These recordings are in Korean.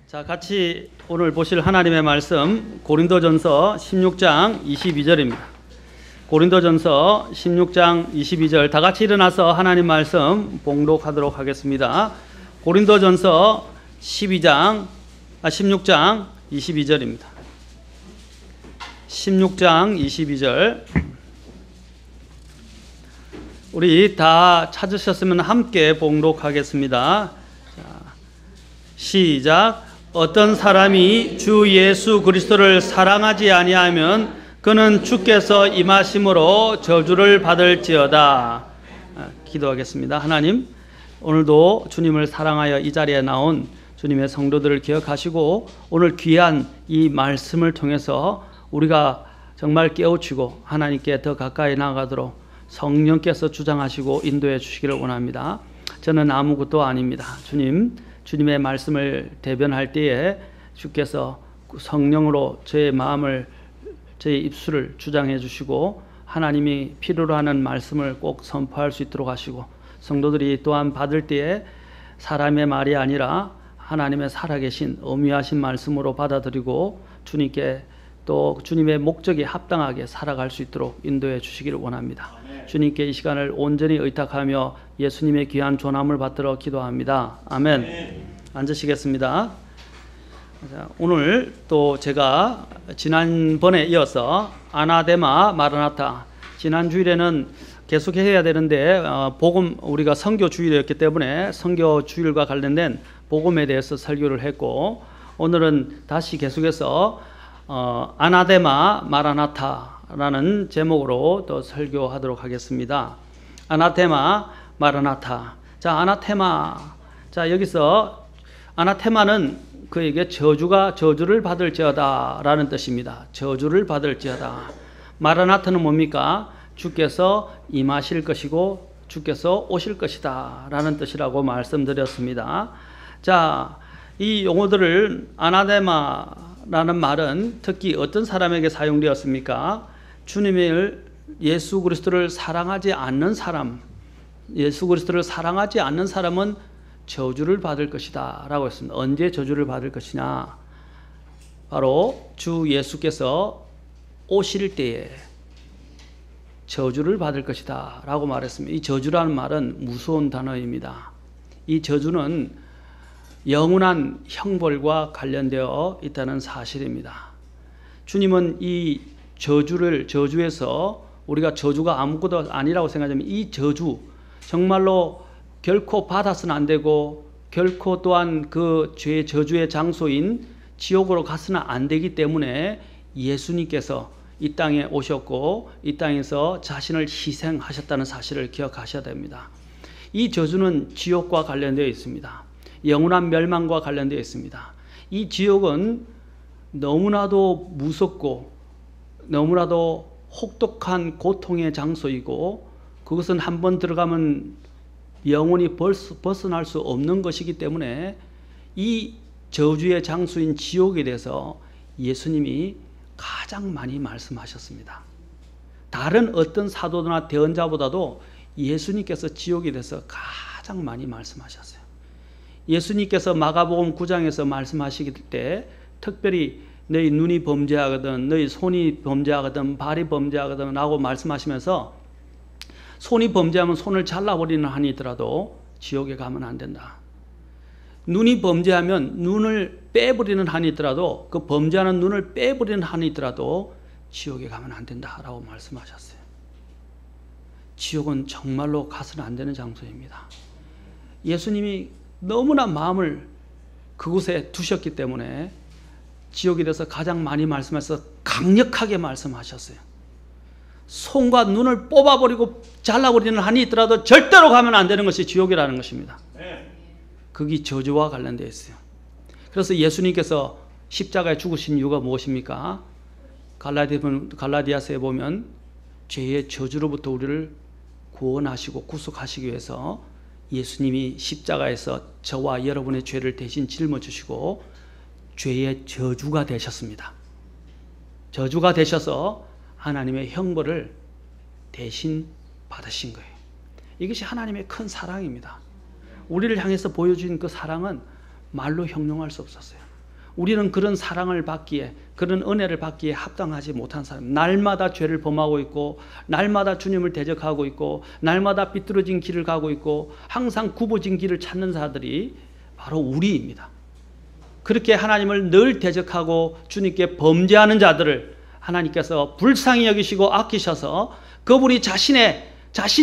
자, 같이 오늘 보실 하나님의 말씀 고린도전서 16장 22절입니다. 고린도전서 16장 22절 다 같이 일어나서 하나님 말씀 봉독하도록 하겠습니다. 고린도전서 16장 22절입니다. 16장 22절 우리 다 찾으셨으면 함께 봉독하겠습니다. 자, 시작. 어떤 사람이 주 예수 그리스도를 사랑하지 아니하면 그는 주께서 임하심으로 저주를 받을지어다. 기도하겠습니다. 하나님, 오늘도 주님을 사랑하여 이 자리에 나온 주님의 성도들을 기억하시고 오늘 귀한 이 말씀을 통해서 우리가 정말 깨우치고 하나님께 더 가까이 나아가도록 성령께서 주장하시고 인도해 주시기를 원합니다. 저는 아무것도 아닙니다. 주님의 말씀을 대변할 때에 주께서 성령으로 저의 마음을, 저의 입술을 주장해 주시고 하나님이 필요로 하는 말씀을 꼭 선포할 수 있도록 하시고 성도들이 또한 받을 때에 사람의 말이 아니라 하나님의 살아계신 엄위하신 말씀으로 받아들이고 주님께 또 주님의 목적에 합당하게 살아갈 수 있도록 인도해 주시기를 원합니다. 아멘. 주님께 이 시간을 온전히 의탁하며 예수님의 귀한 존함을 받들어 기도합니다. 아멘. 아멘. 앉으시겠습니다. 자, 오늘 또 제가 지난번에 이어서 아나데마 마라나타, 지난 주일에는 계속해야 되는데 복음, 우리가 선교 주일이었기 때문에 선교 주일과 관련된 복음에 대해서 설교를 했고 오늘은 다시 계속해서 아나데마 마라나타라는 제목으로 또 설교하도록 하겠습니다. 아나테마 마라나타. 자, 아나테마. 자, 여기서 아나테마는 그에게 저주를 받을지어다라는 뜻입니다. 저주를 받을지어다. 마라나타는 뭡니까? 주께서 임하실 것이고 주께서 오실 것이다라는 뜻이라고 말씀드렸습니다. 자, 이 용어들을 아나데마라는 말은 특히 어떤 사람에게 사용되었습니까? 주님을 예수 그리스도를 사랑하지 않는 사람, 예수 그리스도를 사랑하지 않는 사람은 저주를 받을 것이다 라고 했습니다. 언제 저주를 받을 것이냐? 바로 주 예수께서 오실 때에 저주를 받을 것이다 라고 말했습니다. 이 저주라는 말은 무서운 단어입니다. 이 저주는 영원한 형벌과 관련되어 있다는 사실입니다. 주님은 이 저주에서 우리가 저주가 아무것도 아니라고 생각하면 이 저주 정말로 결코 받아서는 안 되고 결코 또한 그 죄의 저주의 장소인 지옥으로 가서는 안 되기 때문에 예수님께서 이 땅에 오셨고 이 땅에서 자신을 희생하셨다는 사실을 기억하셔야 됩니다. 이 저주는 지옥과 관련되어 있습니다. 영원한 멸망과 관련되어 있습니다. 이 지옥은 너무나도 무섭고 너무나도 혹독한 고통의 장소이고 그것은 한번 들어가면 영원히 벗어날 수 없는 것이기 때문에 이 저주의 장소인 지옥에 대해서 예수님이 가장 많이 말씀하셨습니다. 다른 어떤 사도나 대언자보다도 예수님께서 지옥에 대해서 가장 많이 말씀하셨어요. 예수님께서 마가복음 9장에서 말씀하시길 때 특별히 너희 눈이 범죄하거든, 너희 손이 범죄하거든, 발이 범죄하거든 라고 말씀하시면서 손이 범죄하면 손을 잘라버리는 한이 있더라도 지옥에 가면 안 된다. 눈이 범죄하면 눈을 빼버리는 한이 있더라도 그 범죄하는 눈을 빼버리는 한이 있더라도 지옥에 가면 안 된다라고 말씀하셨어요. 지옥은 정말로 가서는 안 되는 장소입니다. 예수님이 너무나 마음을 그곳에 두셨기 때문에 지옥에 대해서 가장 많이 말씀하셔서 강력하게 말씀하셨어요. 손과 눈을 뽑아버리고 잘라버리는 한이 있더라도 절대로 가면 안 되는 것이 지옥이라는 것입니다. 그게 저주와 관련되어 있어요. 그래서 예수님께서 십자가에 죽으신 이유가 무엇입니까? 갈라디아서에 보면 죄의 저주로부터 우리를 구원하시고 구속하시기 위해서 예수님이 십자가에서 저와 여러분의 죄를 대신 짊어지시고 죄의 저주가 되셨습니다. 저주가 되셔서 하나님의 형벌을 대신 받으신 거예요. 이것이 하나님의 큰 사랑입니다. 우리를 향해서 보여준 그 사랑은 말로 형용할 수 없었어요. 우리는 그런 사랑을 받기에, 그런 은혜를 받기에 합당하지 못한 사람, 날마다 죄를 범하고 있고, 날마다 주님을 대적하고 있고, 날마다 삐뚤어진 길을 가고 있고, 항상 굽어진 길을 찾는 자들이 바로 우리입니다. 그렇게 하나님을 늘 대적하고 주님께 범죄하는 자들을 하나님께서 불쌍히 여기시고 아끼셔서 그분이 자신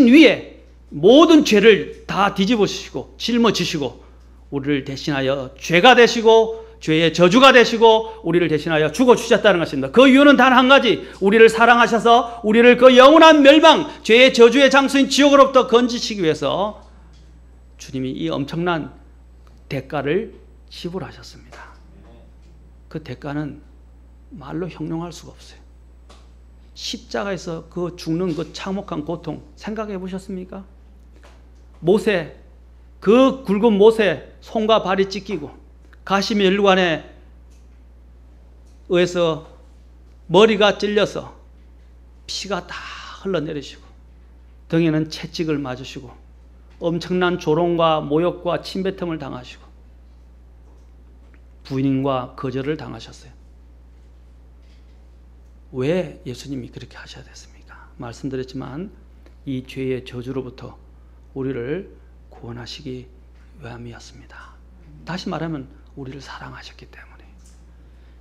위에 모든 죄를 다 뒤집으시고 짊어지시고 우리를 대신하여 죄가 되시고 죄의 저주가 되시고 우리를 대신하여 죽어주셨다는 것입니다. 그 이유는 단 한 가지, 우리를 사랑하셔서 우리를 그 영원한 멸망, 죄의 저주의 장소인 지옥으로부터 건지시기 위해서 주님이 이 엄청난 대가를 지불하셨습니다. 그 대가는 말로 형용할 수가 없어요. 십자가에서 그 죽는 그 참혹한 고통 생각해 보셨습니까? 못에, 그 굵은 못에 손과 발이 찢기고 가시면류관에 의해서 머리가 찔려서 피가 다 흘러내리시고 등에는 채찍을 맞으시고 엄청난 조롱과 모욕과 침뱉음을 당하시고 부인과 거절을 당하셨어요. 왜 예수님이 그렇게 하셔야 됐습니까? 말씀드렸지만 이 죄의 저주로부터 우리를 구원하시기 위함이었습니다. 다시 말하면 우리를 사랑하셨기 때문에.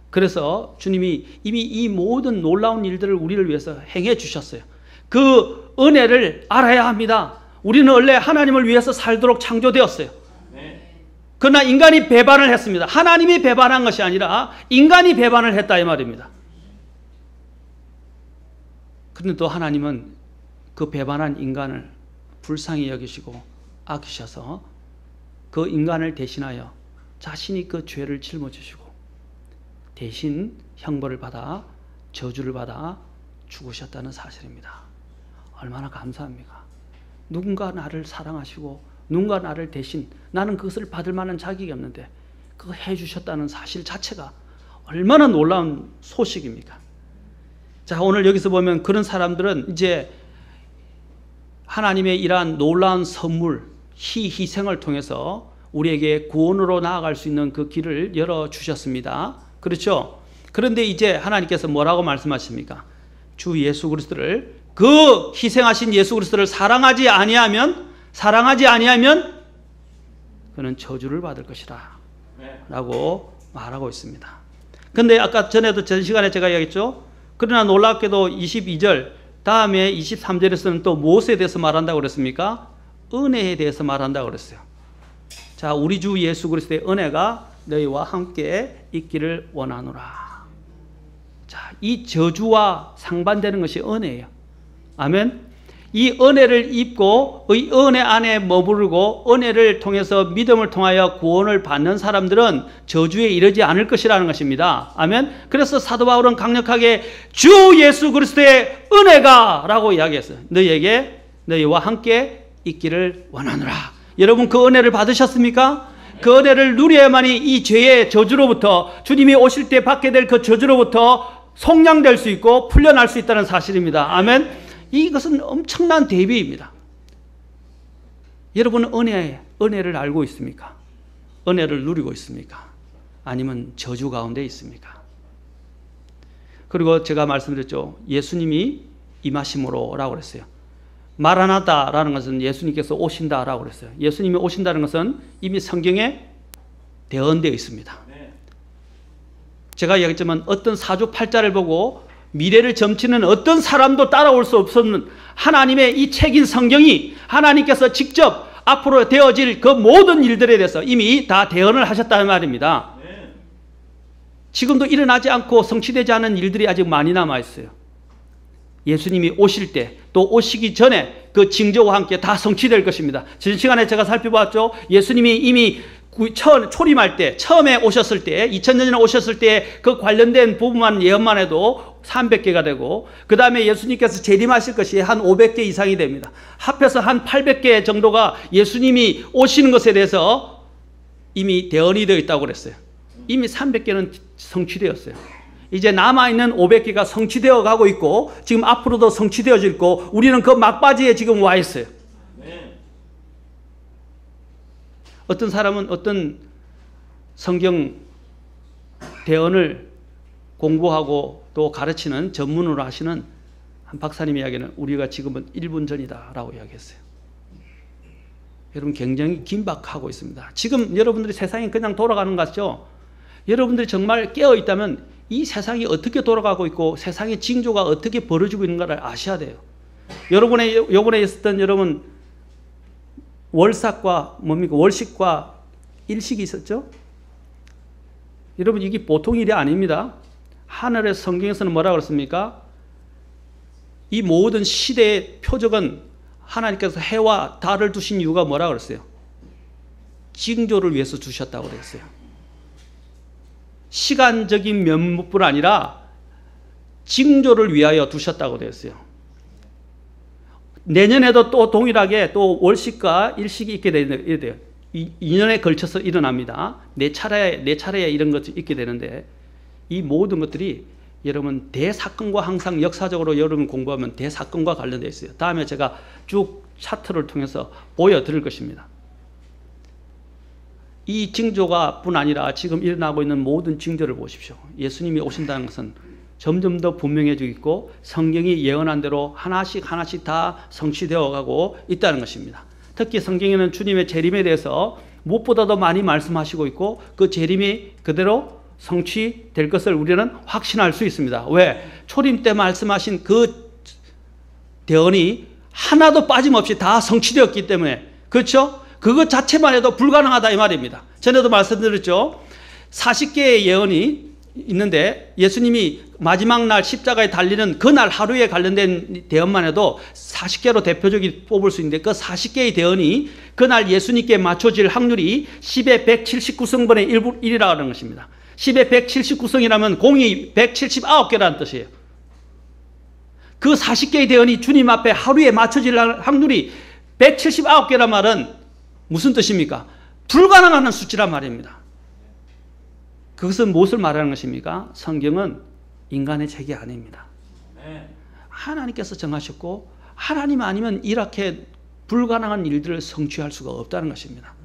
그래서 주님이 이미 이 모든 놀라운 일들을 우리를 위해서 행해 주셨어요. 그 은혜를 알아야 합니다. 우리는 원래 하나님을 위해서 살도록 창조되었어요. 그러나 인간이 배반을 했습니다. 하나님이 배반한 것이 아니라 인간이 배반을 했다 이 말입니다. 그런데 또 하나님은 그 배반한 인간을 불쌍히 여기시고 아끼셔서 그 인간을 대신하여 자신이 그 죄를 짊어지시고 대신 형벌을 받아 저주를 받아 죽으셨다는 사실입니다. 얼마나 감사합니까? 누군가 나를 사랑하시고 누군가 나를 대신, 나는 그것을 받을 만한 자격이 없는데 그거 해주셨다는 사실 자체가 얼마나 놀라운 소식입니까? 자, 오늘 여기서 보면 그런 사람들은 이제 하나님의 이러한 놀라운 선물, 희생을 통해서 우리에게 구원으로 나아갈 수 있는 그 길을 열어주셨습니다. 그렇죠? 그런데 이제 하나님께서 뭐라고 말씀하십니까? 주 예수 그리스도를, 그 희생하신 예수 그리스도를 사랑하지 아니하면 그는 저주를 받을 것이라 라고 말하고 있습니다. 근데 아까 전에도 전 시간에 제가 이야기했죠. 그러나 놀랍게도 22절 다음에 23절에서는 또 무엇에 대해서 말한다고 그랬습니까? 은혜에 대해서 말한다고 그랬어요. 자, 우리 주 예수 그리스도의 은혜가 너희와 함께 있기를 원하노라. 자, 이 저주와 상반되는 것이 은혜예요. 아멘. 이 은혜를 입고 이 은혜 안에 머무르고 은혜를 통해서 믿음을 통하여 구원을 받는 사람들은 저주에 이르지 않을 것이라는 것입니다. 아멘. 그래서 사도 바울은 강력하게 주 예수 그리스도의 은혜가 라고 이야기했어요. 너희와 함께 있기를 원하노라. 여러분 그 은혜를 받으셨습니까? 그 은혜를 누려야만이 이 죄의 저주로부터, 주님이 오실 때 받게 될 그 저주로부터 속량될 수 있고 풀려날 수 있다는 사실입니다. 아멘. 이것은 엄청난 대비입니다. 여러분은 은혜를 알고 있습니까? 은혜를 누리고 있습니까? 아니면 저주 가운데 있습니까? 그리고 제가 말씀드렸죠. 예수님이 임하심으로 라고 그랬어요. 마라나다라는 것은 예수님께서 오신다라고 그랬어요. 예수님이 오신다는 것은 이미 성경에 대언되어 있습니다. 제가 이야기했지만 어떤 사주팔자를 보고 미래를 점치는 어떤 사람도 따라올 수 없었는 하나님의 이 책인 성경이 하나님께서 직접 앞으로 되어질 그 모든 일들에 대해서 이미 다 대언을 하셨다는 말입니다. 지금도 일어나지 않고 성취되지 않은 일들이 아직 많이 남아있어요. 예수님이 오실 때 또 오시기 전에 그 징조와 함께 다 성취될 것입니다. 전 시간에 제가 살펴봤죠. 예수님이 이미 초림할 때, 처음에 오셨을 때, 2000년 전에 오셨을 때 그 관련된 부분만 예언만 해도 300개가 되고 그 다음에 예수님께서 재림하실 것이 한 500개 이상이 됩니다. 합해서 한 800개 정도가 예수님이 오시는 것에 대해서 이미 대언이 되어 있다고 그랬어요. 이미 300개는 성취되었어요. 이제 남아있는 500개가 성취되어 가고 있고 지금 앞으로도 성취되어질 있고 우리는 그 막바지에 지금 와 있어요. 어떤 사람은 어떤 성경 대언을 공부하고 또 가르치는 전문으로 하시는 한 박사님 이야기는 우리가 지금은 1분 전이다 라고 이야기했어요. 여러분 굉장히 긴박하고 있습니다. 지금 여러분들이 세상이 그냥 돌아가는 것 같죠? 여러분들이 정말 깨어 있다면 이 세상이 어떻게 돌아가고 있고 세상의 징조가 어떻게 벌어지고 있는가를 아셔야 돼요. 요번에 있었던 여러분 월삭과 뭡니까? 월식과 일식이 있었죠? 여러분 이게 보통 일이 아닙니다. 하늘의 성경에서는 뭐라고 그랬습니까? 이 모든 시대의 표적은 하나님께서 해와 달을 두신 이유가 뭐라고 그랬어요? 징조를 위해서 두셨다고 그랬어요. 시간적인 면목뿐 아니라 징조를 위하여 두셨다고 되었어요. 내년에도 또 동일하게 또 월식과 일식이 있게 돼요. 2년에 걸쳐서 일어납니다. 내 차례에 이런 것이 있게 되는데 이 모든 것들이 여러분 대사건과 항상 역사적으로 여러분 공부하면 대사건과 관련되어 있어요. 다음에 제가 쭉 차트를 통해서 보여드릴 것입니다. 이 징조가 뿐 아니라 지금 일어나고 있는 모든 징조를 보십시오. 예수님이 오신다는 것은 점점 더 분명해지고 있고 성경이 예언한 대로 하나씩 다 성취되어 가고 있다는 것입니다. 특히 성경에는 주님의 재림에 대해서 무엇보다도 많이 말씀하시고 있고 그 재림이 그대로 성취될 것을 우리는 확신할 수 있습니다. 왜? 초림 때 말씀하신 그 대언이 하나도 빠짐없이 다 성취되었기 때문에 그렇죠? 그것 자체만 해도 불가능하다 이 말입니다. 전에도 말씀드렸죠. 40개의 예언이 있는데 예수님이 마지막 날 십자가에 달리는 그날 하루에 관련된 대언만 해도 40개로 대표적인 뽑을 수 있는데 그 40개의 대언이 그날 예수님께 맞춰질 확률이 10의 179성분의 1이라고 하는 것입니다. 10의 179성이라면 공이 179개라는 뜻이에요. 그 40개의 대언이 주님 앞에 하루에 맞춰질 확률이 179개란 말은 무슨 뜻입니까? 불가능한 수치란 말입니다. 그것은 무엇을 말하는 것입니까? 성경은 인간의 책이 아닙니다. 하나님께서 정하셨고 하나님 아니면 이렇게 불가능한 일들을 성취할 수가 없다는 것입니다.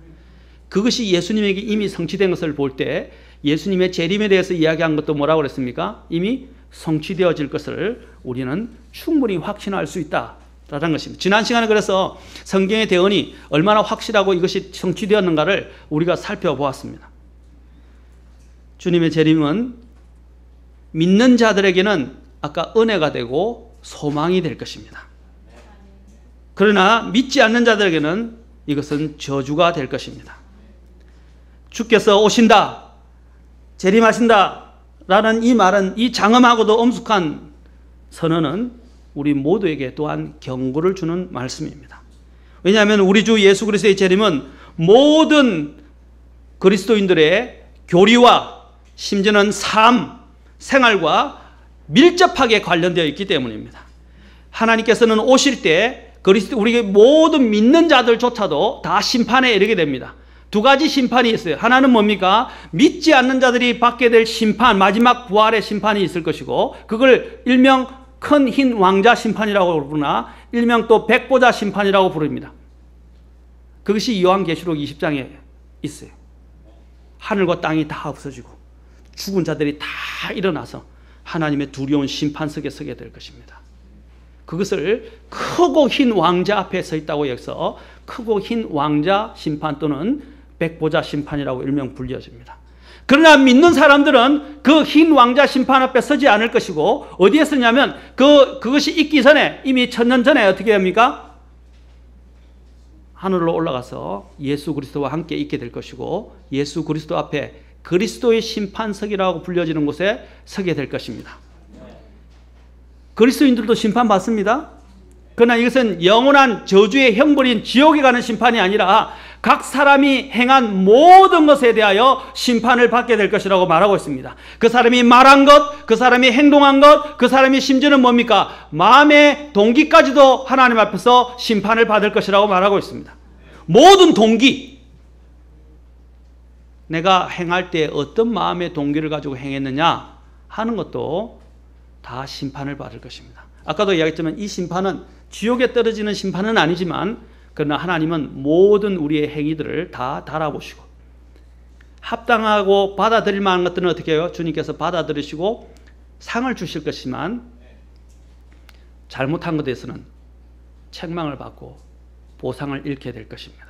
그것이 예수님에게 이미 성취된 것을 볼 때 예수님의 재림에 대해서 이야기한 것도 뭐라고 그랬습니까? 이미 성취되어질 것을 우리는 충분히 확신할 수 있다라는 것입니다. 지난 시간에 그래서 성경의 대언이 얼마나 확실하고 이것이 성취되었는가를 우리가 살펴보았습니다. 주님의 재림은 믿는 자들에게는 아까 은혜가 되고 소망이 될 것입니다. 그러나 믿지 않는 자들에게는 이것은 저주가 될 것입니다. 주께서 오신다, 재림하신다 라는 이 말은, 이 장엄하고도 엄숙한 선언은 우리 모두에게 또한 경고를 주는 말씀입니다. 왜냐하면 우리 주 예수 그리스도의 재림은 모든 그리스도인들의 교리와 심지어는 삶, 생활과 밀접하게 관련되어 있기 때문입니다. 하나님께서는 오실 때 우리 모든 믿는 자들조차도 다 심판에 이르게 됩니다. 두 가지 심판이 있어요. 하나는 뭡니까? 믿지 않는 자들이 받게 될 심판, 마지막 부활의 심판이 있을 것이고 그걸 일명 큰 흰 왕자 심판이라고 부르나 일명 또 백보자 심판이라고 부릅니다. 그것이 요한계시록 20장에 있어요. 하늘과 땅이 다 없어지고 죽은 자들이 다 일어나서 하나님의 두려운 심판석에 서게 될 것입니다. 그것을 크고 흰 왕자 앞에 서 있다고 해서 크고 흰 왕자 심판 또는 백보자 심판이라고 일명 불려집니다. 그러나 믿는 사람들은 그 흰 왕자 심판 앞에 서지 않을 것이고 어디에 서냐면 그것이 있기 전에 이미 1000년 전에 어떻게 합니까? 하늘로 올라가서 예수 그리스도와 함께 있게 될 것이고 예수 그리스도 앞에 그리스도의 심판석이라고 불려지는 곳에 서게 될 것입니다. 그리스도인들도 심판받습니다. 그러나 이것은 영원한 저주의 형벌인 지옥에 가는 심판이 아니라 각 사람이 행한 모든 것에 대하여 심판을 받게 될 것이라고 말하고 있습니다. 그 사람이 말한 것, 그 사람이 행동한 것, 그 사람이 심지어는 뭡니까? 마음의 동기까지도 하나님 앞에서 심판을 받을 것이라고 말하고 있습니다. 모든 동기, 내가 행할 때 어떤 마음의 동기를 가지고 행했느냐 하는 것도 다 심판을 받을 것입니다. 아까도 이야기했지만 이 심판은 지옥에 떨어지는 심판은 아니지만, 그러나 하나님은 모든 우리의 행위들을 다 달아보시고 합당하고 받아들일 만한 것들은 어떻게 해요? 주님께서 받아들이시고 상을 주실 것이지만, 잘못한 것에 대해서는 책망을 받고 보상을 잃게 될 것입니다.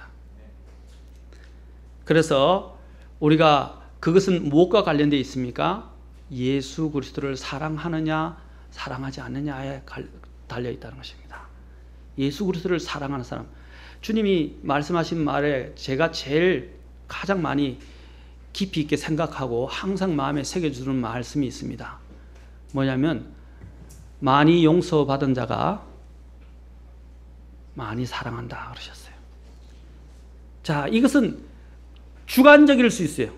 그래서 우리가 그것은 무엇과 관련되어 있습니까? 예수 그리스도를 사랑하느냐 사랑하지 않느냐에 달려있다는 것입니다. 예수 그리스도를 사랑하는 사람, 주님이 말씀하신 말에 제가 제일 가장 많이 깊이 있게 생각하고 항상 마음에 새겨주는 말씀이 있습니다. 뭐냐면 많이 용서받은 자가 많이 사랑한다 그러셨어요. 자, 이것은 주관적일 수 있어요.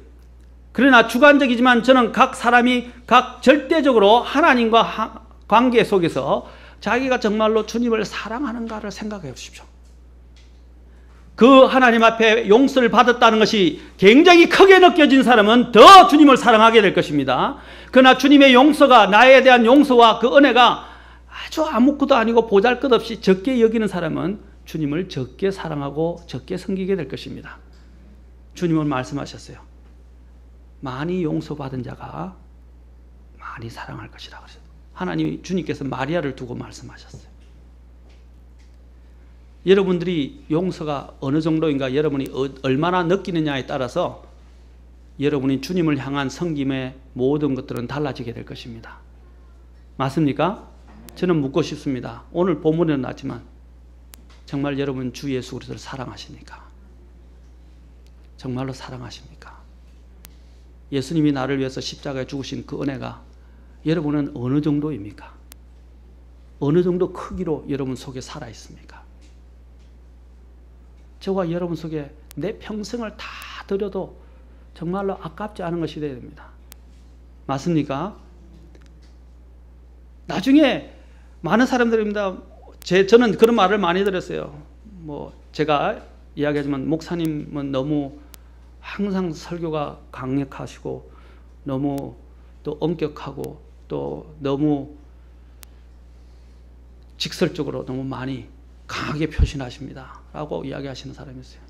그러나 주관적이지만 저는 각 사람이 각 절대적으로 하나님과 관계 속에서 자기가 정말로 주님을 사랑하는가를 생각해 보십시오. 그 하나님 앞에 용서를 받았다는 것이 굉장히 크게 느껴진 사람은 더 주님을 사랑하게 될 것입니다. 그러나 주님의 용서가, 나에 대한 용서와 그 은혜가 아주 아무것도 아니고 보잘것없이 적게 여기는 사람은 주님을 적게 사랑하고 적게 섬기게 될 것입니다. 주님은 말씀하셨어요. 많이 용서받은 자가 많이 사랑할 것이라 그랬어요. 하나님, 주님께서 마리아를 두고 말씀하셨어요. 여러분들이 용서가 어느 정도인가 여러분이 얼마나 느끼느냐에 따라서 여러분이 주님을 향한 섬김의 모든 것들은 달라지게 될 것입니다. 맞습니까? 저는 묻고 싶습니다. 오늘 본문에는 나왔지만 정말 여러분 주 예수 그리스도를 사랑하십니까? 정말로 사랑하십니까? 예수님이 나를 위해서 십자가에 죽으신 그 은혜가 여러분은 어느 정도입니까? 어느 정도 크기로 여러분 속에 살아 있습니까? 저와 여러분 속에 내 평생을 다 드려도 정말로 아깝지 않은 것이 되어야 됩니다. 맞습니까? 나중에 많은 사람들입니다. 저는 그런 말을 많이 들었어요. 제가 이야기하지만 목사님은 너무 항상 설교가 강력하시고 너무 또 엄격하고 또 너무 직설적으로 너무 많이 강하게 표신하십니다 라고 이야기하시는 사람이 있어요.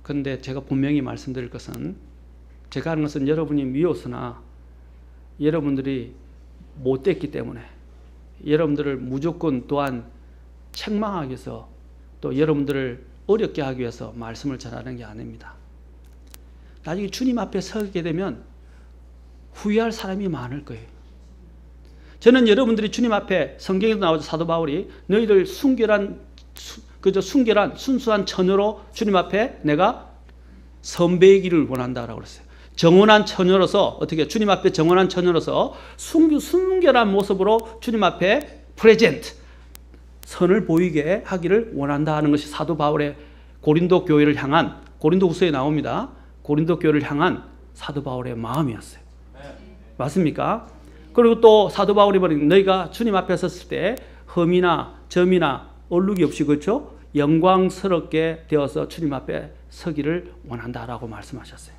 그런데 제가 분명히 말씀드릴 것은, 제가 하는 것은 여러분이 미워서나 여러분들이 못됐기 때문에 여러분들을 무조건 또한 책망하기 위해서 또 여러분들을 어렵게 하기 위해서 말씀을 전하는 게 아닙니다. 나중에 주님 앞에 서게 되면 후회할 사람이 많을 거예요. 저는 여러분들이 주님 앞에, 성경에도 나오죠. 사도 바울이 너희들 순결한 순수한 처녀로 주님 앞에 내가 선배이기를 원한다라고 그랬어요. 정원한 처녀로서, 어떻게 주님 앞에 정원한 처녀로서 순결한 모습으로 주님 앞에 프레젠트, 선을 보이게 하기를 원한다 하는 것이 사도 바울의 고린도 교회를 향한, 고린도후서에 나옵니다. 고린도 교회를 향한 사도 바울의 마음이었어요. 맞습니까? 그리고 또 사도 바울이 말하는, 너희가 주님 앞에 섰을 때 흠이나 점이나 얼룩이 없이, 그렇죠? 영광스럽게 되어서 주님 앞에 서기를 원한다라고 말씀하셨어요.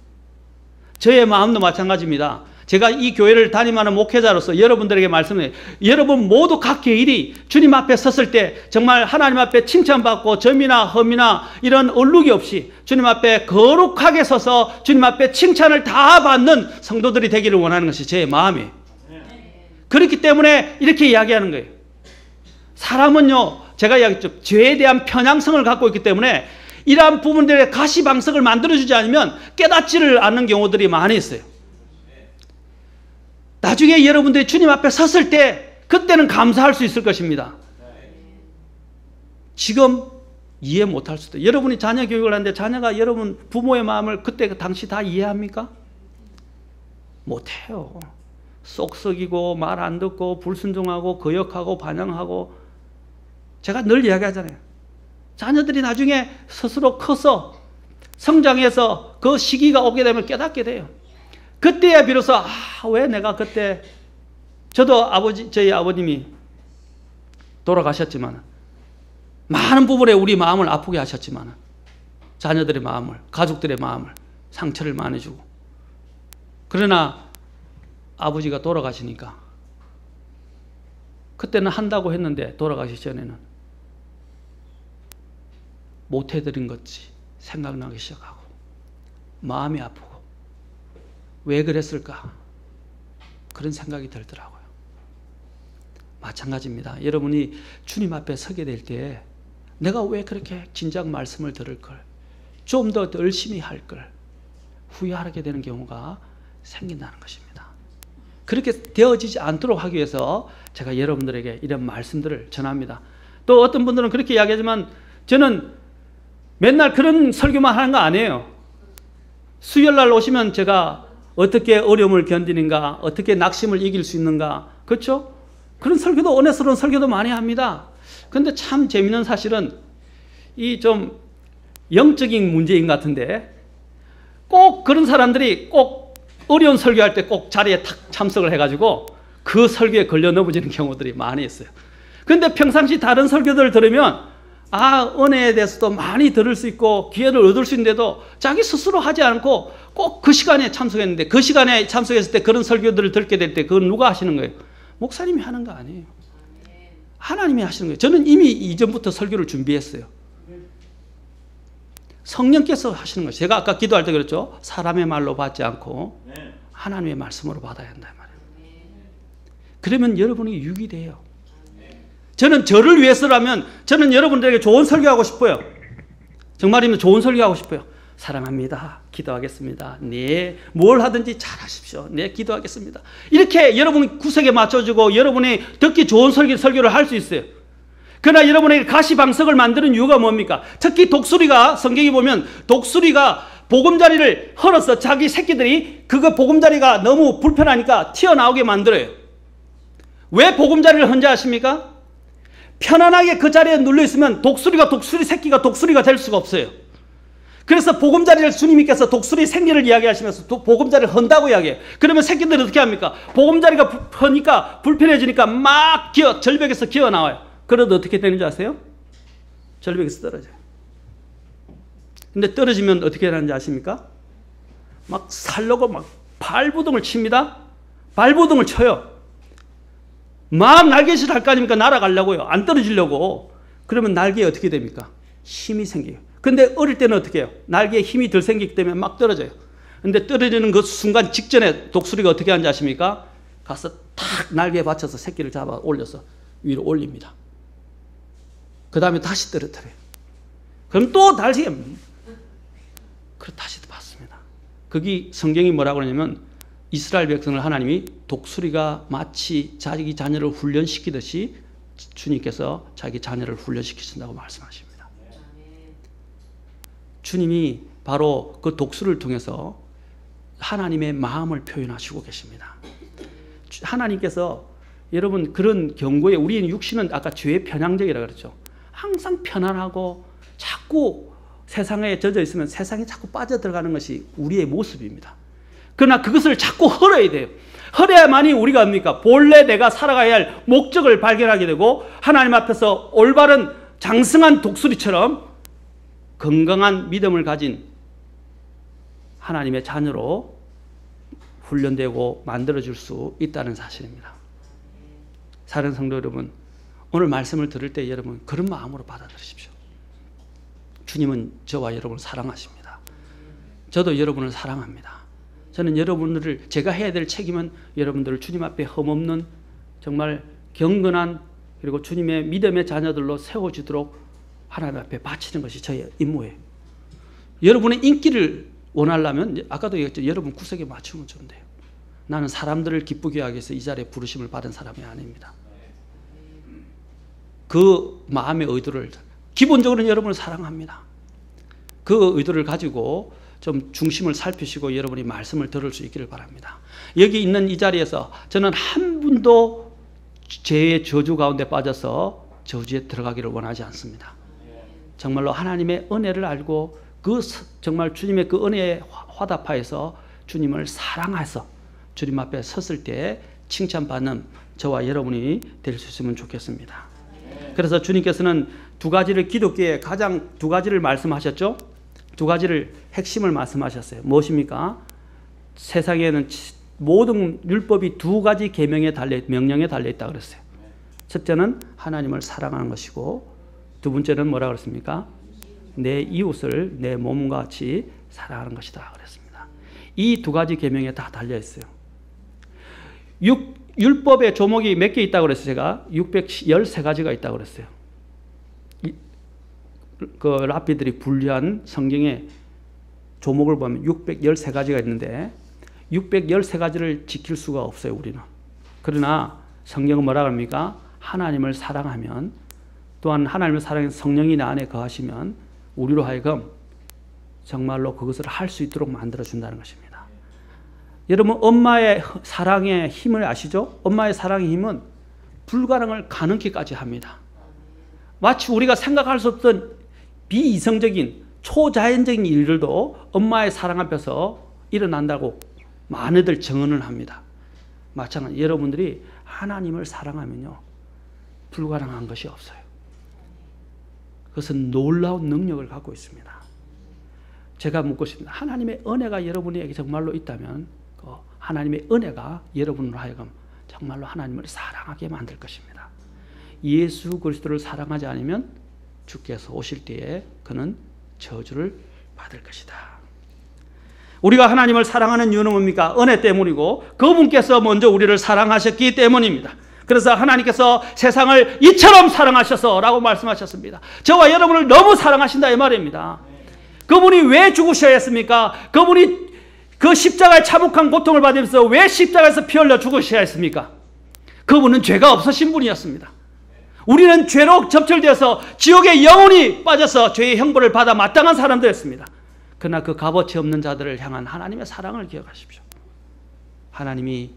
저의 마음도 마찬가지입니다. 제가 이 교회를 담임하는 목회자로서 여러분들에게 말씀해요. 여러분 모두 각 개인이 주님 앞에 섰을 때 정말 하나님 앞에 칭찬받고 점이나 흠이나 이런 얼룩이 없이 주님 앞에 거룩하게 서서 주님 앞에 칭찬을 다 받는 성도들이 되기를 원하는 것이 제 마음이에요. 그렇기 때문에 이렇게 이야기하는 거예요. 사람은요, 제가 이야기했죠. 죄에 대한 편향성을 갖고 있기 때문에 이러한 부분들의 가시방석을 만들어주지 않으면 깨닫지를 않는 경우들이 많이 있어요. 나중에 여러분들이 주님 앞에 섰을 때 그때는 감사할 수 있을 것입니다. 지금 이해 못할 수도. 여러분이 자녀 교육을 하는데 자녀가 여러분 부모의 마음을 그때 당시 다 이해합니까? 못해요. 쏙 썩이고 말 안 듣고 불순종하고 거역하고 반항하고. 제가 늘 이야기하잖아요. 자녀들이 나중에 스스로 커서 성장해서 그 시기가 오게 되면 깨닫게 돼요. 그때야 비로소 왜 내가 그때, 저도 저희 아버님이 돌아가셨지만 많은 부분에 우리 마음을 아프게 하셨지만 자녀들의 마음을, 가족들의 마음을 상처를 많이 주고, 그러나 아버지가 돌아가시니까 그때는 한다고 했는데 돌아가시기 전에는 못해드린 것이 생각나기 시작하고 마음이 아프고 왜 그랬을까 그런 생각이 들더라고요. 마찬가지입니다. 여러분이 주님 앞에 서게 될 때 내가 왜 그렇게 진작 말씀을 들을 걸, 좀 더 열심히 할 걸 후회하게 되는 경우가 생긴다는 것입니다. 그렇게 되어지지 않도록 하기 위해서 제가 여러분들에게 이런 말씀들을 전합니다. 또 어떤 분들은 그렇게 이야기하지만 저는 맨날 그런 설교만 하는 거 아니에요. 수요일날 오시면 제가 어떻게 어려움을 견디는가, 어떻게 낙심을 이길 수 있는가, 그렇죠? 그런 설교도, 은혜스러운 설교도 많이 합니다. 그런데 참 재미있는 사실은 이 좀 영적인 문제인 것 같은데 꼭 그런 사람들이 꼭 어려운 설교할 때 꼭 자리에 탁 참석을 해가지고 그 설교에 걸려 넘어지는 경우들이 많이 있어요. 그런데 평상시 다른 설교들을 들으면 은혜에 대해서도 많이 들을 수 있고 기회를 얻을 수 있는데도 자기 스스로 하지 않고 꼭 그 시간에 참석했는데, 그 시간에 참석했을 때 그런 설교들을 듣게 될 때 그건 누가 하시는 거예요? 목사님이 하는 거 아니에요. 하나님이 하시는 거예요. 저는 이미 이전부터 설교를 준비했어요. 성령께서 하시는 거예요. 제가 아까 기도할 때 그랬죠. 사람의 말로 받지 않고 하나님의 말씀으로 받아야 한다 말이에요. 그러면 여러분이 유익이 돼요. 저는 저를 위해서라면 저는 여러분들에게 좋은 설교하고 싶어요. 정말이면 좋은 설교하고 싶어요. 사랑합니다. 기도하겠습니다. 네, 뭘 하든지 잘하십시오. 네, 기도하겠습니다. 이렇게 여러분 구석에 맞춰주고 여러분이 듣기 좋은 설교를 할 수 있어요. 그러나 여러분에게 가시방석을 만드는 이유가 뭡니까? 특히 독수리가, 성경에 보면 독수리가 보금자리를 헐어서 자기 새끼들이 그거 보금자리가 너무 불편하니까 튀어나오게 만들어요. 왜 보금자리를 헌자 하십니까? 편안하게 그 자리에 눌려있으면 독수리 새끼가 독수리가 될 수가 없어요. 그래서 보금자리를 주님께서 독수리 생리를 이야기하시면서 보금자리를 헌다고 이야기해요. 그러면 새끼들은 어떻게 합니까? 보금자리가 허니까 불편해지니까 막 절벽에서 기어 나와요. 그러다 어떻게 되는지 아세요? 절벽에서 떨어져요. 근데 떨어지면 어떻게 하는지 아십니까? 막 살려고 막 발부둥을 칩니다. 발부둥을 쳐요. 막 날개짓을 할 거 아닙니까? 날아가려고요. 안 떨어지려고. 그러면 날개에 어떻게 됩니까? 힘이 생겨요. 근데 어릴 때는 어떻게 해요? 날개에 힘이 덜 생기기 때문에 막 떨어져요. 근데 떨어지는 그 순간 직전에 독수리가 어떻게 하는지 아십니까? 가서 탁 날개에 받쳐서 새끼를 잡아 올려서 위로 올립니다. 그 다음에 다시 떨어뜨려요. 그럼 또 다시 받습니다. 거기 성경이 뭐라고 그러냐면 이스라엘 백성을 하나님이 독수리가 마치 자기 자녀를 훈련시키듯이 주님께서 자기 자녀를 훈련시키신다고 말씀하십니다. 주님이 바로 그 독수리를 통해서 하나님의 마음을 표현하시고 계십니다. 하나님께서 여러분 그런 경고에 우리는 육신은 아까 죄의 편향적이라고 그랬죠. 항상 편안하고 자꾸 세상에 젖어 있으면 세상에 자꾸 빠져들어가는 것이 우리의 모습입니다. 그러나 그것을 자꾸 헐어야 돼요. 헐어야만이 우리가 뭡니까? 본래 내가 살아가야 할 목적을 발견하게 되고 하나님 앞에서 올바른 장성한 독수리처럼 건강한 믿음을 가진 하나님의 자녀로 훈련되고 만들어줄 수 있다는 사실입니다. 사랑하는 성도 여러분, 오늘 말씀을 들을 때 여러분 그런 마음으로 받아들이십시오. 주님은 저와 여러분을 사랑하십니다. 저도 여러분을 사랑합니다. 저는 여러분들을, 제가 해야 될 책임은 여러분들을 주님 앞에 흠없는 정말 경건한 그리고 주님의 믿음의 자녀들로 세워주도록 하나님 앞에 바치는 것이 저의 임무예요. 여러분의 인기를 원하려면 아까도 얘기했죠. 여러분 구석에 맞추면 좀 돼요. 나는 사람들을 기쁘게 하기 위해서 이 자리에 부르심을 받은 사람이 아닙니다. 그 마음의 의도를, 기본적으로는 여러분을 사랑합니다. 그 의도를 가지고 좀 중심을 살피시고 여러분이 말씀을 들을 수 있기를 바랍니다. 여기 있는 이 자리에서 저는 한 분도 죄의 저주 가운데 빠져서 저주에 들어가기를 원하지 않습니다. 정말로 하나님의 은혜를 알고 정말 주님의 그 은혜에 화답하여서 주님을 사랑해서 주님 앞에 섰을 때 칭찬받는 저와 여러분이 될 수 있으면 좋겠습니다. 그래서 주님께서는 기독교에 가장 두 가지를 말씀하셨죠. 두 가지를 핵심을 말씀하셨어요. 무엇입니까? 세상에는 모든 율법이 두 가지 명령에 달려있다 그랬어요. 첫째는 하나님을 사랑하는 것이고 두 번째는 뭐라 그랬습니까? 내 이웃을 내 몸과 같이 사랑하는 것이다 그랬습니다. 이 두 가지 계명에 다 달려있어요. 율법의 조목이 몇 개 있다고 그랬어요? 제가 613가지가 있다고 그랬어요. 그 랍비들이 분류한 성경의 조목을 보면 613가지가 있는데 613가지를 지킬 수가 없어요, 우리는. 그러나 성경은 뭐라 합니까? 하나님을 사랑하면, 또한 하나님을 사랑해서 성령이 내 안에 거하시면 우리로 하여금 정말로 그것을 할 수 있도록 만들어준다는 것입니다. 여러분, 엄마의 사랑의 힘을 아시죠? 엄마의 사랑의 힘은 불가능을 가능케까지 합니다. 마치 우리가 생각할 수 없던 비이성적인 초자연적인 일들도 엄마의 사랑 앞에서 일어난다고 많이들 증언을 합니다. 마찬가지 여러분들이 하나님을 사랑하면요, 불가능한 것이 없어요. 그것은 놀라운 능력을 갖고 있습니다. 제가 묻고 싶습니다. 하나님의 은혜가 여러분에게 정말로 있다면 하나님의 은혜가 여러분으로 하여금 정말로 하나님을 사랑하게 만들 것입니다. 예수 그리스도를 사랑하지 않으면 주께서 오실 때에 그는 저주를 받을 것이다. 우리가 하나님을 사랑하는 이유는 뭡니까? 은혜 때문이고 그분께서 먼저 우리를 사랑하셨기 때문입니다. 그래서 하나님께서 세상을 이처럼 사랑하셔서 라고 말씀하셨습니다. 저와 여러분을 너무 사랑하신다 이 말입니다. 그분이 왜 죽으셔야 했습니까? 그분이 그 십자가의 참혹한 고통을 받으면서 왜 십자가에서 피 흘려 죽으셔야 했습니까? 그분은 죄가 없으신 분이었습니다. 우리는 죄로 접철되어서 지옥에 영원히 빠져서 죄의 형벌을 받아 마땅한 사람들이었습니다. 그러나 그 값어치 없는 자들을 향한 하나님의 사랑을 기억하십시오. 하나님이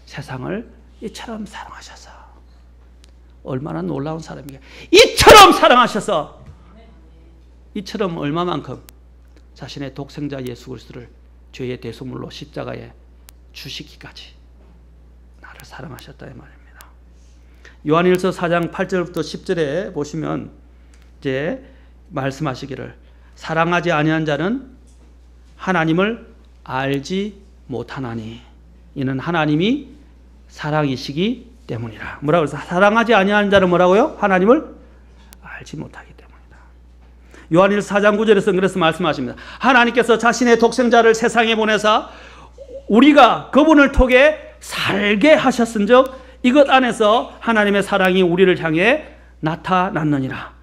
세상을 이처럼 사랑하셔서, 얼마나 놀라운 사람이에요. 이처럼 사랑하셔서, 이처럼 얼마만큼 자신의 독생자 예수 그리스도를 죄의 대속물로 십자가에 주시기까지 나를 사랑하셨다 이 말입니다. 요한일서 4장 8절부터 10절에 보시면 이제 말씀하시기를, 사랑하지 아니한 자는 하나님을 알지 못하나니 이는 하나님이 사랑이시기 때문이라. 뭐라고 해서 사랑하지 아니한 자는 뭐라고요? 하나님을 알지 못하기 때문이다. 요한일서 4장 9절에서 그래서 말씀하십니다. 하나님께서 자신의 독생자를 세상에 보내사 우리가 그분을 통해 살게 하셨은즉 이것 안에서 하나님의 사랑이 우리를 향해 나타났느니라.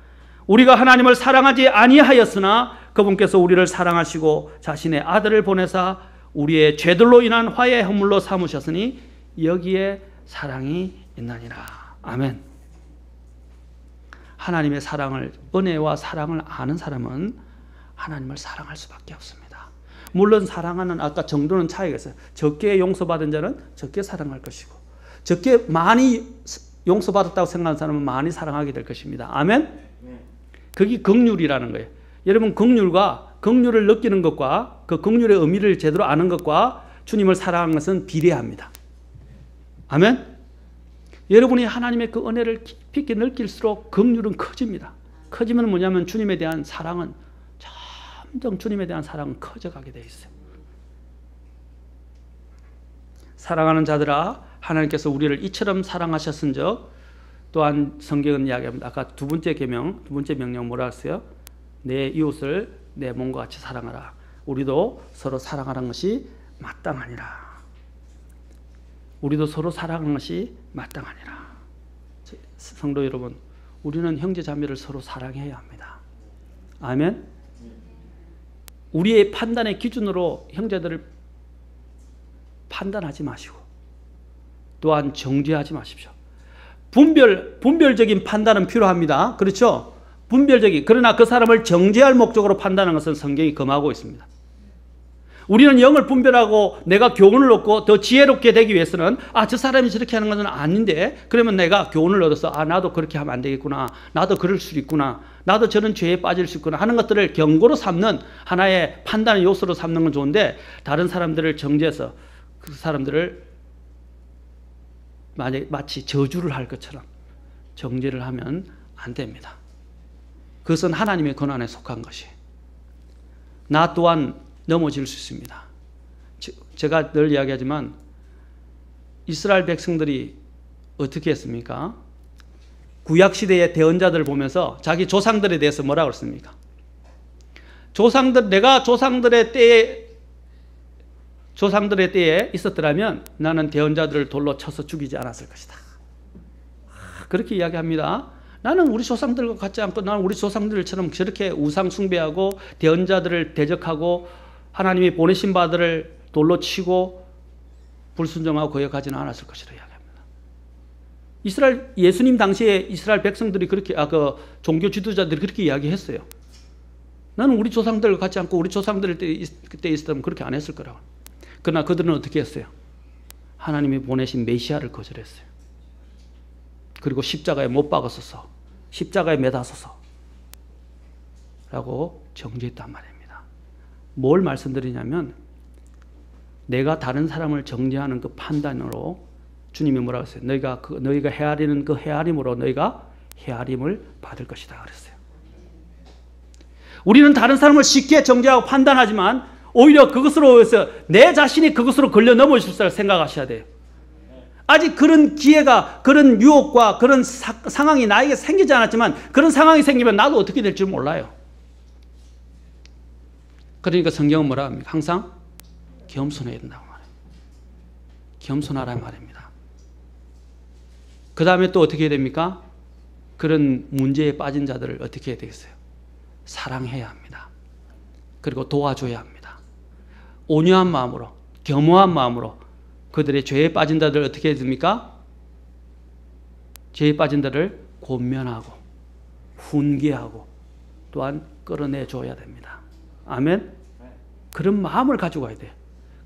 우리가 하나님을 사랑하지 아니하였으나 그분께서 우리를 사랑하시고 자신의 아들을 보내사 우리의 죄들로 인한 화해의 허물로 삼으셨으니 여기에 사랑이 있느니라. 아멘. 하나님의 사랑을, 은혜와 사랑을 아는 사람은 하나님을 사랑할 수밖에 없습니다. 물론 사랑하는 아까 정도는 차이가 있어요. 적게 용서받은 자는 적게 사랑할 것이고 적게 많이 용서받았다고 생각하는 사람은 많이 사랑하게 될 것입니다. 아멘. 그게 긍휼이라는 거예요. 여러분, 긍휼을 느끼는 것과 그 긍휼의 의미를 제대로 아는 것과 주님을 사랑하는 것은 비례합니다. 아멘. 여러분이 하나님의 그 은혜를 깊이 있게 느낄수록 긍휼은 커집니다. 커지면 뭐냐면 주님에 대한 사랑은 점점 주님에 대한 사랑은 커져가게 돼 있어요. 사랑하는 자들아, 하나님께서 우리를 이처럼 사랑하셨은즉, 또한 성경은 이야기합니다. 아까 두 번째 계명, 두 번째 명령 뭐라 했어요? 내 이웃을 내 몸과 같이 사랑하라. 우리도 서로 사랑하는 것이 마땅하니라. 우리도 서로 사랑하는 것이 마땅하니라. 성도 여러분, 우리는 형제 자매를 서로 사랑해야 합니다. 아멘. 우리의 판단의 기준으로 형제들을 판단하지 마시고 또한 정죄하지 마십시오. 분별적인 판단은 필요합니다. 그렇죠? 분별적인. 그러나 그 사람을 정죄할 목적으로 판단하는 것은 성경이 금하고 있습니다. 우리는 영을 분별하고 내가 교훈을 얻고 더 지혜롭게 되기 위해서는 저 사람이 저렇게 하는 것은 아닌데, 그러면 내가 교훈을 얻어서 나도 그렇게 하면 안 되겠구나, 나도 그럴 수 있구나, 나도 저런 죄에 빠질 수 있구나 하는 것들을 경고로 삼는 하나의 판단의 요소로 삼는 건 좋은데, 다른 사람들을 정죄해서 그 사람들을 마치 저주를 할 것처럼 정죄를 하면 안 됩니다. 그것은 하나님의 권한에 속한 것이. 나 또한 넘어질 수 있습니다. 제가 늘 이야기하지만 이스라엘 백성들이 어떻게 했습니까? 구약시대의 대언자들을 보면서 자기 조상들에 대해서 뭐라고 그랬습니까? 내가 조상들의 때에 있었더라면 나는 대언자들을 돌로 쳐서 죽이지 않았을 것이다. 그렇게 이야기합니다. 나는 우리 조상들과 같지 않고 나는 우리 조상들처럼 저렇게 우상 숭배하고 대언자들을 대적하고 하나님이 보내신 바들을 돌로 치고 불순종하고 거역하지는 않았을 것이라 이야기합니다. 예수님 당시에 이스라엘 백성들이 그렇게 종교 지도자들이 그렇게 이야기했어요. 나는 우리 조상들과 같지 않고 우리 조상들 그때 있었다면 그렇게 안 했을 거라고. 그러나 그들은 어떻게 했어요? 하나님이 보내신 메시아를 거절했어요. 그리고 십자가에 못 박았어서, 십자가에 매다서서 라고 정죄했단 말입니다. 뭘 말씀드리냐면, 내가 다른 사람을 정죄하는 그 판단으로 주님이 뭐라고 했어요? 너희가 헤아리는 그 헤아림으로 너희가 헤아림을 받을 것이다 그랬어요. 우리는 다른 사람을 쉽게 정죄하고 판단하지만 오히려 그것으로 해서 내 자신이 그것으로 걸려 넘어질 줄 생각하셔야 돼요. 아직 그런 기회가, 그런 유혹과 그런 상황이 나에게 생기지 않았지만 그런 상황이 생기면 나도 어떻게 될 줄 몰라요. 그러니까 성경은 뭐라 합니까? 항상 겸손해야 된다고 말해요. 겸손하란 말입니다. 그 다음에 또 어떻게 해야 됩니까? 그런 문제에 빠진 자들을 어떻게 해야 되겠어요? 사랑해야 합니다. 그리고 도와줘야 합니다. 온유한 마음으로, 겸허한 마음으로 그들의 죄에 빠진 자들을 어떻게 해야 됩니까? 죄에 빠진 자들을 권면하고 훈계하고 또한 끌어내줘야 됩니다. 아멘? 그런 마음을 가지고 가야 돼요.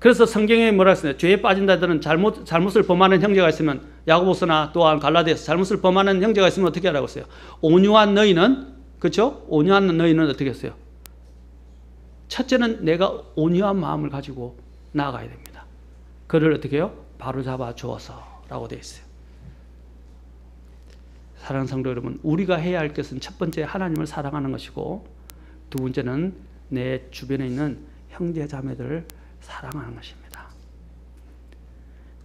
그래서 성경에 뭐라 했어요? 죄에 빠진 자들은 잘못을 범하는 형제가 있으면, 야고보서나 또한 갈라디아서 잘못을 범하는 형제가 있으면 어떻게 하라고 했어요? 온유한 너희는, 그렇죠? 온유한 너희는 어떻게 했어요? 첫째는 내가 온유한 마음을 가지고 나아가야 됩니다. 그를 어떻게 해요? 바로 잡아 주어서 라고 되어 있어요. 사랑하는 성도 여러분, 우리가 해야 할 것은 첫 번째 하나님을 사랑하는 것이고, 두 번째는 내 주변에 있는 형제 자매들을 사랑하는 것입니다.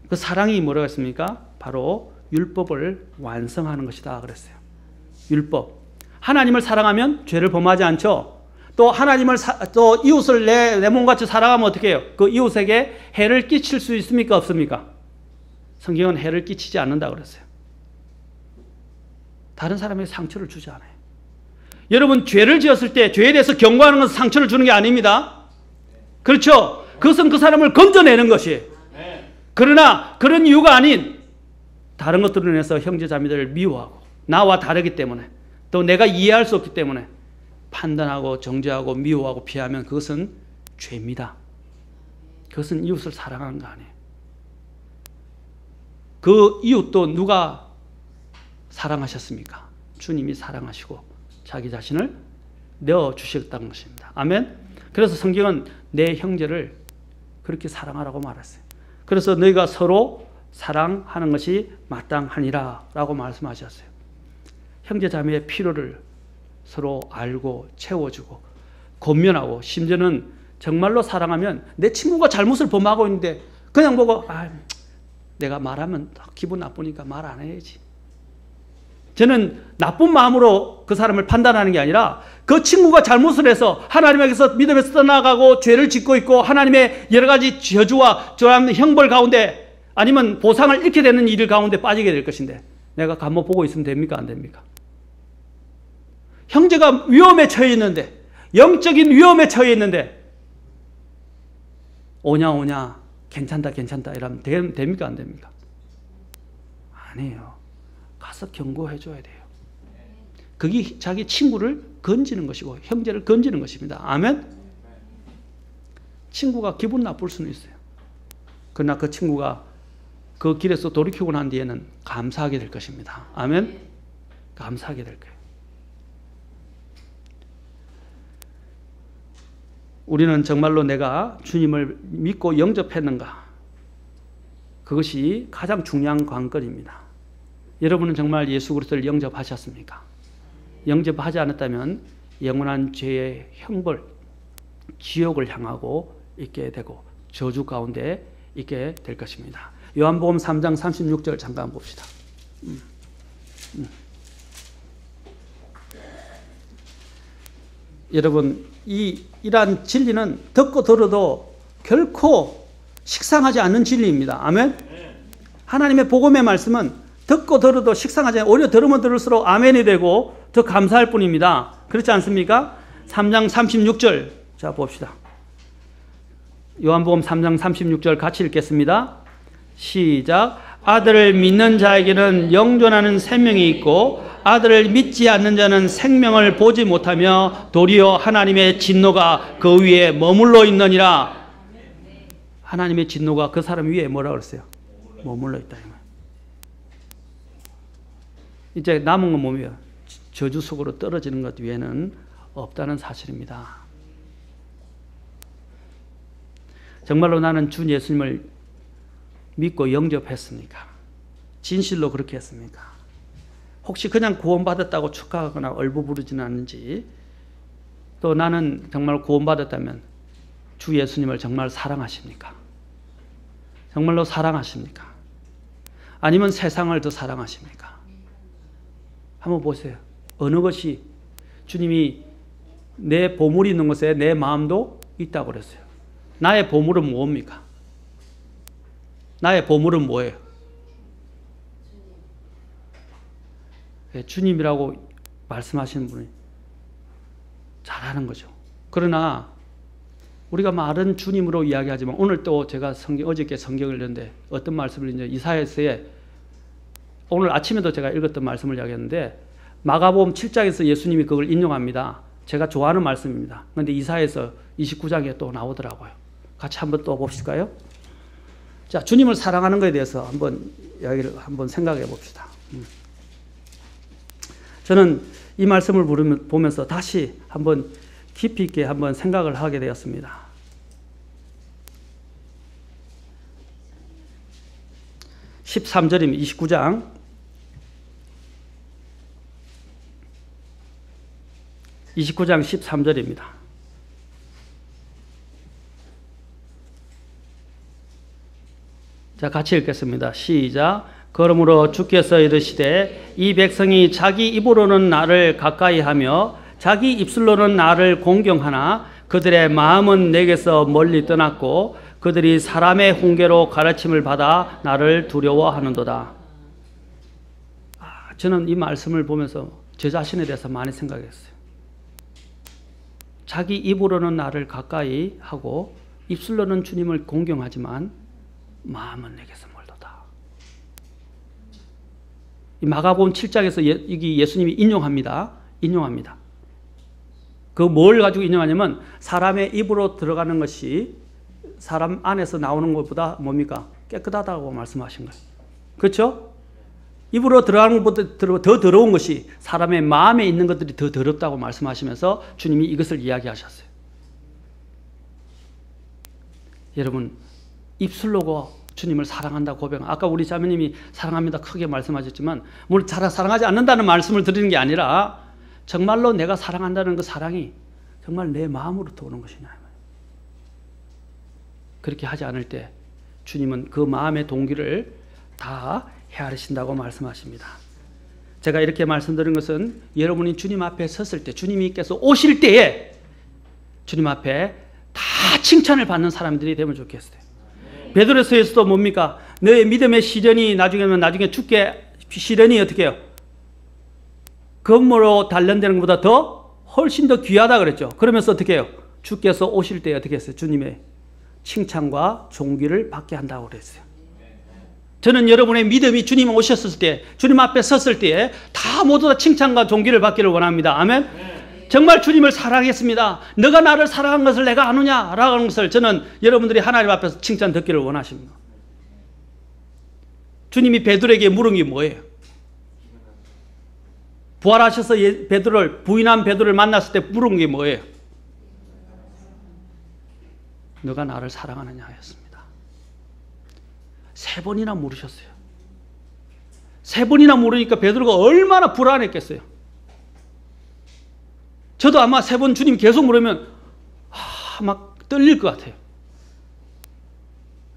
그 사랑이 뭐라고 했습니까? 바로 율법을 완성하는 것이다 그랬어요. 율법. 하나님을 사랑하면 죄를 범하지 않죠. 또 또 이웃을 내 몸같이 사랑하면 어떻게 해요? 그 이웃에게 해를 끼칠 수 있습니까? 없습니까? 성경은 해를 끼치지 않는다 그랬어요. 다른 사람에게 상처를 주지 않아요. 여러분, 죄를 지었을 때 죄에 대해서 경고하는 것은 상처를 주는 게 아닙니다. 그렇죠? 그것은 그 사람을 건져내는 것이에요. 그러나 그런 이유가 아닌 다른 것들로 인해서 형제 자매들을 미워하고 나와 다르기 때문에, 또 내가 이해할 수 없기 때문에 판단하고 정죄하고 미워하고 피하면 그것은 죄입니다. 그것은 이웃을 사랑하는 거 아니에요. 그 이웃도 누가 사랑하셨습니까? 주님이 사랑하시고 자기 자신을 내어주셨다는 것입니다. 아멘? 그래서 성경은 내 형제를 그렇게 사랑하라고 말했어요. 그래서 너희가 서로 사랑하는 것이 마땅하니라 라고 말씀하셨어요. 형제 자매의 필요를 서로 알고 채워주고 권면하고, 심지어는 정말로 사랑하면 내 친구가 잘못을 범하고 있는데 그냥 보고 내가 말하면 기분 나쁘니까 말 안 해야지. 저는 나쁜 마음으로 그 사람을 판단하는 게 아니라 그 친구가 잘못을 해서 하나님에게서 믿음에서 떠나가고 죄를 짓고 있고 하나님의 여러 가지 저주와 형벌 가운데 아니면 보상을 잃게 되는 일 가운데 빠지게 될 것인데 내가 감옥 보고 있으면 됩니까? 안 됩니까? 형제가 위험에 처해 있는데, 영적인 위험에 처해 있는데 오냐 괜찮다 이러면 됩니까? 안 됩니까? 아니에요. 가서 경고해 줘야 돼요. 그게 자기 친구를 건지는 것이고 형제를 건지는 것입니다. 아멘? 친구가 기분 나쁠 수는 있어요. 그러나 그 친구가 그 길에서 돌이키고 난 뒤에는 감사하게 될 것입니다. 아멘? 감사하게 될 거예요. 우리는 정말로 내가 주님을 믿고 영접했는가? 그것이 가장 중요한 관건입니다. 여러분은 정말 예수 그리스도를 영접하셨습니까? 영접하지 않았다면 영원한 죄의 형벌, 지옥을 향하고 있게 되고 저주 가운데 있게 될 것입니다. 요한복음 3장 36절 잠깐 봅시다. 여러분, 이러한 진리는 듣고 들어도 결코 식상하지 않는 진리입니다. 아멘? 하나님의 복음의 말씀은 듣고 들어도 식상하지 않아요. 오히려 들으면 들을수록 아멘이 되고 더 감사할 뿐입니다. 그렇지 않습니까? 3장 36절 자 봅시다. 요한복음 3장 36절 같이 읽겠습니다. 시작. 아들을 믿는 자에게는 영존하는 생명이 있고 아들을 믿지 않는 자는 생명을 보지 못하며 도리어 하나님의 진노가 그 위에 머물러 있느니라. 하나님의 진노가 그 사람 위에 뭐라 그랬어요? 머물러 있다. 이제 남은 건 뭐예요? 저주 속으로 떨어지는 것 외에는 없다는 사실입니다. 정말로 나는 주 예수님을 믿고 영접했습니까? 진실로 그렇게 했습니까? 혹시 그냥 구원받았다고 축하하거나 얼부부르지는 않는지, 또 나는 정말 구원받았다면 주 예수님을 정말 사랑하십니까? 정말로 사랑하십니까? 아니면 세상을 더 사랑하십니까? 한번 보세요. 어느 것이 주님이 내 보물이 있는 곳에 내 마음도 있다고 그랬어요. 나의 보물은 뭡니까? 나의 보물은 뭐예요? 주님이라고 말씀하시는 분이 잘하는 거죠. 그러나 우리가 말은 주님으로 이야기하지만 오늘 또 제가 어저께 성경을 읽는데 어떤 말씀을 이제 이사야서에 오늘 아침에도 제가 읽었던 말씀을 이야기했는데 마가복음 7장에서 예수님이 그걸 인용합니다. 제가 좋아하는 말씀입니다. 그런데 이사야서 29장에 또 나오더라고요. 같이 한번 또 보실까요? 자, 주님을 사랑하는 것에 대해서 한번 이야기를 한번 생각해 봅시다. 저는 이 말씀을 보면서 다시 한번 깊이 있게 한번 생각을 하게 되었습니다. 13절입니다. 29장 29장 13절입니다. 자, 같이 읽겠습니다. 시작. 그러므로 주께서 이르시되 이 백성이 자기 입으로는 나를 가까이하며 자기 입술로는 나를 공경하나 그들의 마음은 내게서 멀리 떠났고 그들이 사람의 훈계로 가르침을 받아 나를 두려워하는도다. 저는 이 말씀을 보면서 제 자신에 대해서 많이 생각했어요. 자기 입으로는 나를 가까이 하고 입술로는 주님을 공경하지만 마음은 내게서 멀도다. 이 마가복음 7장에서 여기 예수님이 인용합니다. 그 뭘 가지고 인용하냐면 사람의 입으로 들어가는 것이 사람 안에서 나오는 것보다 뭡니까? 깨끗하다고 말씀하신 거예요. 그렇죠? 입으로 들어가는 것보다 더 더러운 것이 사람의 마음에 있는 것들이 더 더럽다고 말씀하시면서 주님이 이것을 이야기하셨어요. 여러분, 입술로 주님을 사랑한다고 고백한, 아까 우리 자매님이 사랑합니다 크게 말씀하셨지만 물론 사랑하지 않는다는 말씀을 드리는 게 아니라 정말로 내가 사랑한다는 그 사랑이 정말 내 마음으로부터 오는 것이냐. 그렇게 하지 않을 때 주님은 그 마음의 동기를 다 헤아리신다고 말씀하십니다. 제가 이렇게 말씀드린 것은 여러분이 주님 앞에 섰을 때, 주님께서 오실 때에 주님 앞에 다 칭찬을 받는 사람들이 되면 좋겠어요. 베드로서에서도 뭡니까? 너의 믿음의 시련이 나중에 죽게 시련이 어떻게 해요? 금으로 단련되는 것보다 훨씬 더 귀하다 그랬죠. 그러면서 어떻게 해요? 주께서 오실 때 어떻게 했어요? 주님의 칭찬과 존귀를 받게 한다고 그랬어요. 저는 여러분의 믿음이 주님 오셨을 때, 주님 앞에 섰을 때에 다 모두 다 칭찬과 존귀를 받기를 원합니다. 아멘? 정말 주님을 사랑했습니다. 너가 나를 사랑한 것을 내가 아느냐? 라고 하는 것을 저는 여러분들이 하나님 앞에서 칭찬 듣기를 원하십니다. 주님이 베드로에게 물은 게 뭐예요? 부활하셔서 부인한 베드로를 만났을 때 물은 게 뭐예요? 너가 나를 사랑하느냐 하였습니다. 3번이나 물으셨어요. 3번이나 물으니까 베드로가 얼마나 불안했겠어요. 저도 아마 3번 주님 계속 물으면 막 떨릴 것 같아요.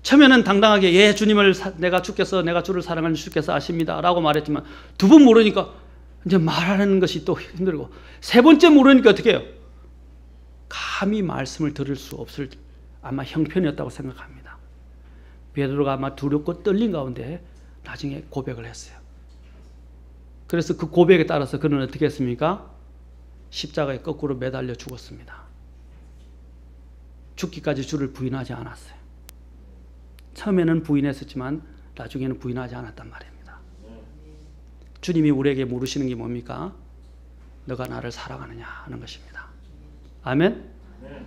처음에는 당당하게 예 주님을 내가 주를 사랑하는 주께서 아십니다 라고 말했지만 2번 물으니까 이제 말하는 것이 또 힘들고 3번째 물으니까 어떻게 해요? 감히 말씀을 들을 수 없을 아마 형편이었다고 생각합니다. 베드로가 아마 두렵고 떨린 가운데 나중에 고백을 했어요. 그래서 그 고백에 따라서 그는 어떻게 했습니까? 십자가에 거꾸로 매달려 죽었습니다. 죽기까지 주를 부인하지 않았어요. 처음에는 부인했었지만 나중에는 부인하지 않았단 말입니다. 주님이 우리에게 물으시는 게 뭡니까? 너가 나를 사랑하느냐 하는 것입니다. 아멘?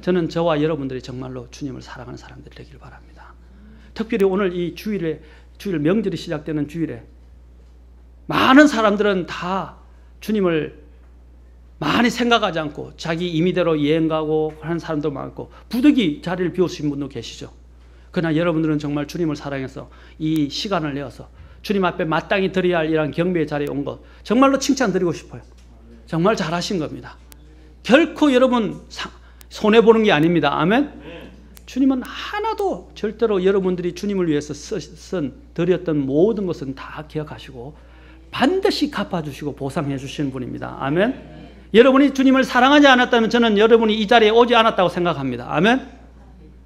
저는 저와 여러분들이 정말로 주님을 사랑하는 사람들이 되길 바랍니다. 특별히 오늘 이 주일 명절이 시작되는 주일에 많은 사람들은 다 주님을 많이 생각하지 않고 자기 임의대로 여행 가고 하는 사람도 많고 부득이 자리를 비우신 분도 계시죠. 그러나 여러분들은 정말 주님을 사랑해서 이 시간을 내어서 주님 앞에 마땅히 드려야 할 이런 경배의 자리에 온 것 정말로 칭찬드리고 싶어요. 정말 잘하신 겁니다. 결코 여러분 손해보는 게 아닙니다. 아멘? 주님은 하나도 절대로 여러분들이 주님을 위해서 드렸던 모든 것은 다 기억하시고 반드시 갚아주시고 보상해 주시는 분입니다. 아멘? 여러분이 주님을 사랑하지 않았다면 저는 여러분이 이 자리에 오지 않았다고 생각합니다. 아멘?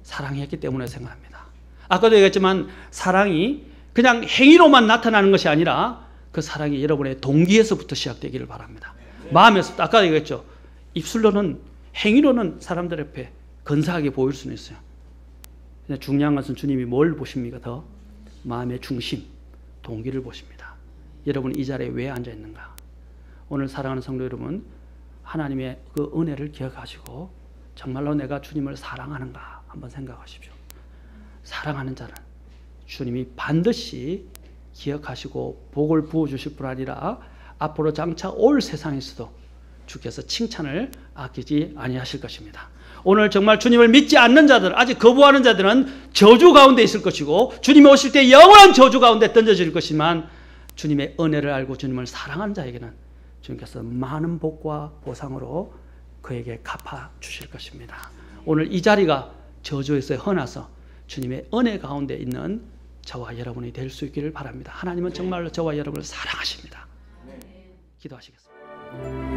사랑했기 때문에 생각합니다. 아까도 얘기했지만 사랑이 그냥 행위로만 나타나는 것이 아니라 그 사랑이 여러분의 동기에서부터 시작되기를 바랍니다. 마음에서부터. 아까 얘기했죠. 입술로는 행위로는 사람들 앞에 근사하게 보일 수는 있어요. 근데 중요한 것은 주님이 뭘 보십니까? 더 마음의 중심, 동기를 보십니다. 여러분 이 자리에 왜 앉아 있는가? 오늘 사랑하는 성도 여러분, 하나님의 그 은혜를 기억하시고 정말로 내가 주님을 사랑하는가 한번 생각하십시오. 사랑하는 자는 주님이 반드시 기억하시고 복을 부어주실 뿐 아니라 앞으로 장차 올 세상에서도 주께서 칭찬을 아끼지 아니하실 것입니다. 오늘 정말 주님을 믿지 않는 자들, 아직 거부하는 자들은 저주 가운데 있을 것이고 주님이 오실 때 영원한 저주 가운데 던져질 것이지만 주님의 은혜를 알고 주님을 사랑하는 자에게는 주님께서 많은 복과 보상으로 그에게 갚아주실 것입니다. 오늘 이 자리가 저주에서 허나서 주님의 은혜 가운데 있는 저와 여러분이 될 수 있기를 바랍니다. 하나님은 정말로 저와 여러분을 사랑하십니다. 기도하시겠습니다.